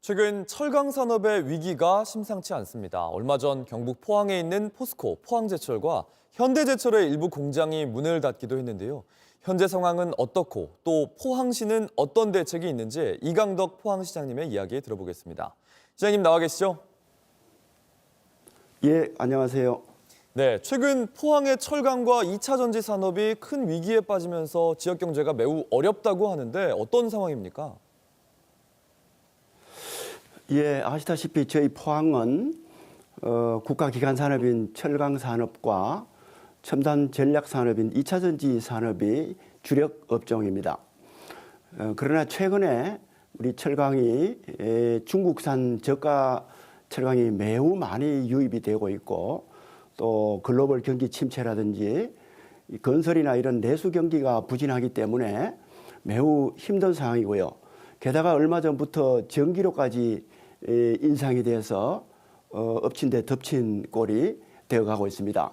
최근 철강 산업의 위기가 심상치 않습니다. 얼마 전 경북 포항에 있는 포스코 포항제철과 현대제철의 일부 공장이 문을 닫기도 했는데요. 현재 상황은 어떻고 또 포항시는 어떤 대책이 있는지 이강덕 포항시장님의 이야기 들어보겠습니다. 시장님 나와 계시죠? 예, 안녕하세요. 네, 최근 포항의 철강과 2차 전지 산업이 큰 위기에 빠지면서 지역 경제가 매우 어렵다고 하는데 어떤 상황입니까? 예, 아시다시피 저희 포항은 국가기관 산업인 철강 산업과 첨단 전략 산업인 2차 전지 산업이 주력 업종입니다. 그러나 최근에 우리 철강이 중국산 저가 철강이 매우 많이 유입이 되고 있고 또 글로벌 경기 침체라든지 건설이나 이런 내수 경기가 부진하기 때문에 매우 힘든 상황이고요. 게다가 얼마 전부터 전기료까지 인상이 돼서 엎친 데 덮친 꼴이 되어가고 있습니다.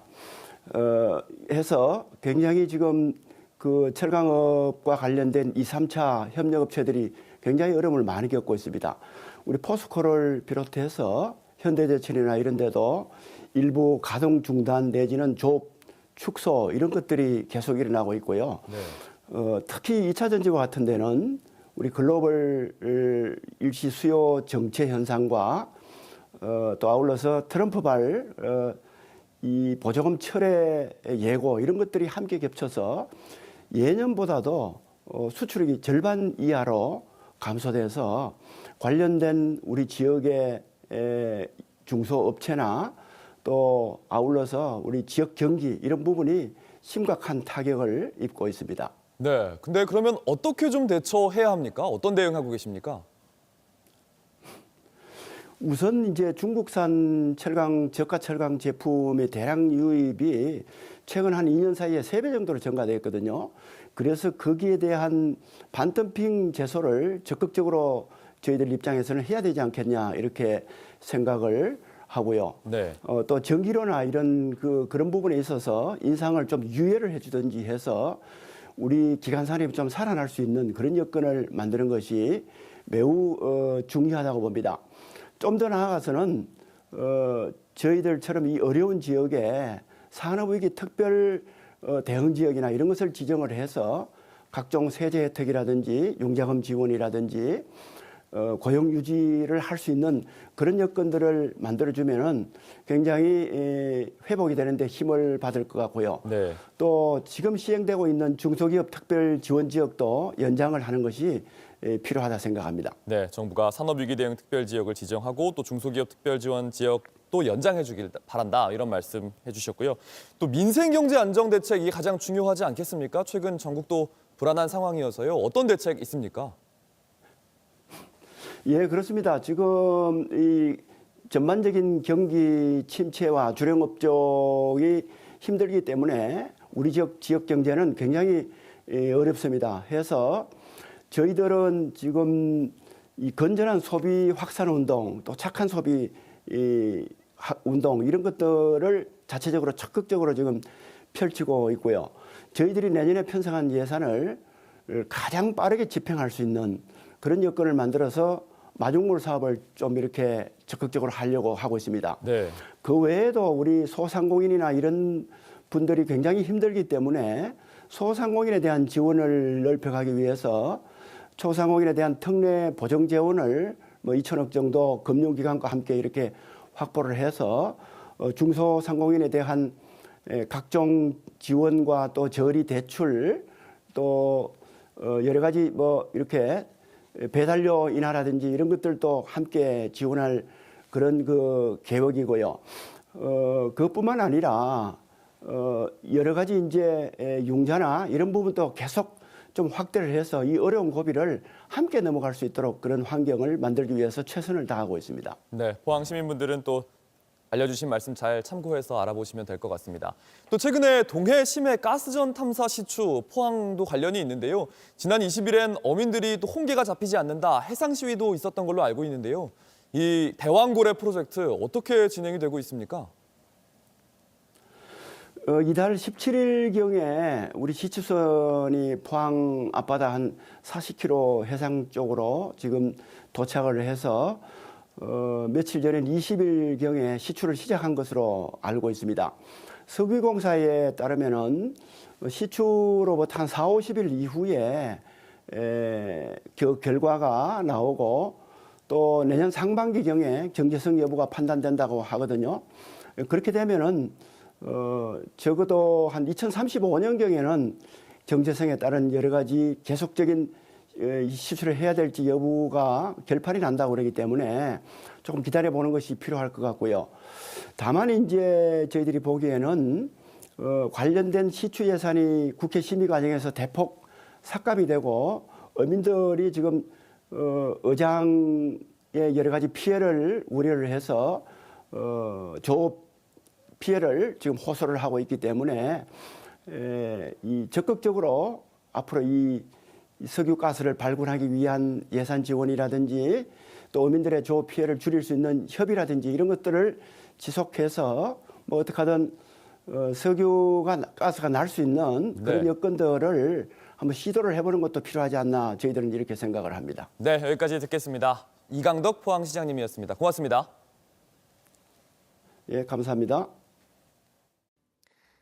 해서 굉장히 지금 그 철강업과 관련된 2, 3차 협력업체들이 굉장히 어려움을 많이 겪고 있습니다. 우리 포스코를 비롯해서 현대제철이나 이런 데도 일부 가동 중단 내지는 조업 축소 이런 것들이 계속 일어나고 있고요. 네. 특히 2차 전지와 같은 데는 우리 글로벌 일시 수요 정체 현상과 또 아울러서 트럼프발 이 보조금 철회 예고 이런 것들이 함께 겹쳐서 예년보다도 수출액이 절반 이하로 감소돼서 관련된 우리 지역의 중소업체나 또 아울러서 우리 지역 경기 이런 부분이 심각한 타격을 입고 있습니다. 네, 근데 그러면 어떻게 좀 대처해야 합니까? 어떤 대응하고 계십니까? 우선 이제 중국산 철강, 저가 철강 제품의 대량 유입이 최근 한 2년 사이에 3배 정도로 증가되었거든요. 그래서 거기에 대한 반덤핑 제소를 적극적으로 저희들 입장에서는 해야 되지 않겠냐 이렇게 생각을 하고요. 네. 또 전기료나 이런 그런 부분에 있어서 인상을 좀 유예를 해주든지 해서 우리 기관 산업이 좀 살아날 수 있는 그런 여건을 만드는 것이 매우 중요하다고 봅니다. 좀 더 나아가서는 저희들처럼 이 어려운 지역에 산업위기 특별 대응 지역이나 이런 것을 지정을 해서 각종 세제 혜택이라든지 융자금 지원이라든지 고용 유지를 할 수 있는 그런 여건들을 만들어주면은 굉장히 회복이 되는데 힘을 받을 것 같고요. 네. 또 지금 시행되고 있는 중소기업 특별 지원 지역도 연장을 하는 것이 필요하다 생각합니다. 네, 정부가 산업위기 대응 특별 지역을 지정하고 또 중소기업 특별 지원 지역도 연장해 주길 바란다 이런 말씀 해주셨고요. 또 민생경제 안정 대책이 가장 중요하지 않겠습니까? 최근 전국도 불안한 상황이어서요. 어떤 대책 있습니까? 예, 그렇습니다. 지금 이 전반적인 경기 침체와 주력업종이 힘들기 때문에 우리 지역 경제는 굉장히 어렵습니다. 해서 저희들은 지금 이 건전한 소비 확산 운동, 또 착한 소비 운동 이런 것들을 자체적으로 적극적으로 지금 펼치고 있고요. 저희들이 내년에 편성한 예산을 가장 빠르게 집행할 수 있는 그런 여건을 만들어서 마중물 사업을 좀 이렇게 적극적으로 하려고 하고 있습니다. 네. 그 외에도 우리 소상공인이나 이런 분들이 굉장히 힘들기 때문에 소상공인에 대한 지원을 넓혀가기 위해서 소상공인에 대한 특례 보정 재원을 2천억 정도 금융기관과 함께 이렇게 확보를 해서 중소상공인에 대한 각종 지원과 또 저리 대출 또 여러 가지 이렇게 배달료 인하라든지 이런 것들도 함께 지원할 그런 계획이고요. 그것뿐만 아니라 여러 가지 이제 융자나 이런 부분도 계속 좀 확대를 해서 이 어려운 고비를 함께 넘어갈 수 있도록 그런 환경을 만들기 위해서 최선을 다하고 있습니다. 네, 포항 시민분들은 또 알려주신 말씀 잘 참고해서 알아보시면 될 것 같습니다. 또 최근에 동해 심해 가스전 탐사 시추 포항도 관련이 있는데요. 지난 20일엔 어민들이 또 홍게가 잡히지 않는다 해상 시위도 있었던 걸로 알고 있는데요. 이 대왕고래 프로젝트 어떻게 진행이 되고 있습니까? 이달 17일경에 우리 시추선이 포항 앞바다 한 40km 해상 쪽으로 지금 도착을 해서 며칠 전에 20일경에 시추를 시작한 것으로 알고 있습니다. 석유공사에 따르면은 시추로부터 한 4, 50일 이후에 결과가 나오고 또 내년 상반기경에 경제성 여부가 판단된다고 하거든요. 그렇게 되면은 적어도 한 2035년경에는 경제성에 따른 여러 가지 계속적인 시술을 해야 될지 여부가 결판이 난다고 그러기 때문에 조금 기다려보는 것이 필요할 것 같고요. 다만 이제 저희들이 보기에는 관련된 시추 예산이 국회 심의 과정에서 대폭 삭감이 되고 어민들이 지금 어장의 여러 가지 피해를 우려를 해서 조업 피해를 지금 호소를 하고 있기 때문에 이 적극적으로 앞으로 이 석유가스를 발굴하기 위한 예산 지원이라든지 또 어민들의 조업 피해를 줄일 수 있는 협의라든지 이런 것들을 지속해서 뭐 어떻게 하든 석유가스가 날 수 있는 그런 여건들을 한번 시도를 해보는 것도 필요하지 않나 저희들은 이렇게 생각을 합니다. 네, 여기까지 듣겠습니다. 이강덕 포항시장님이었습니다. 고맙습니다. 예, 감사합니다.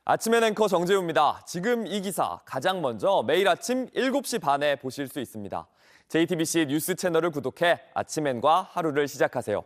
아침엔 앵커 정재우입니다. 지금 이 기사 가장 먼저 매일 아침 7시 반에 보실 수 있습니다. JTBC 뉴스 채널을 구독해 아침엔과 하루를 시작하세요.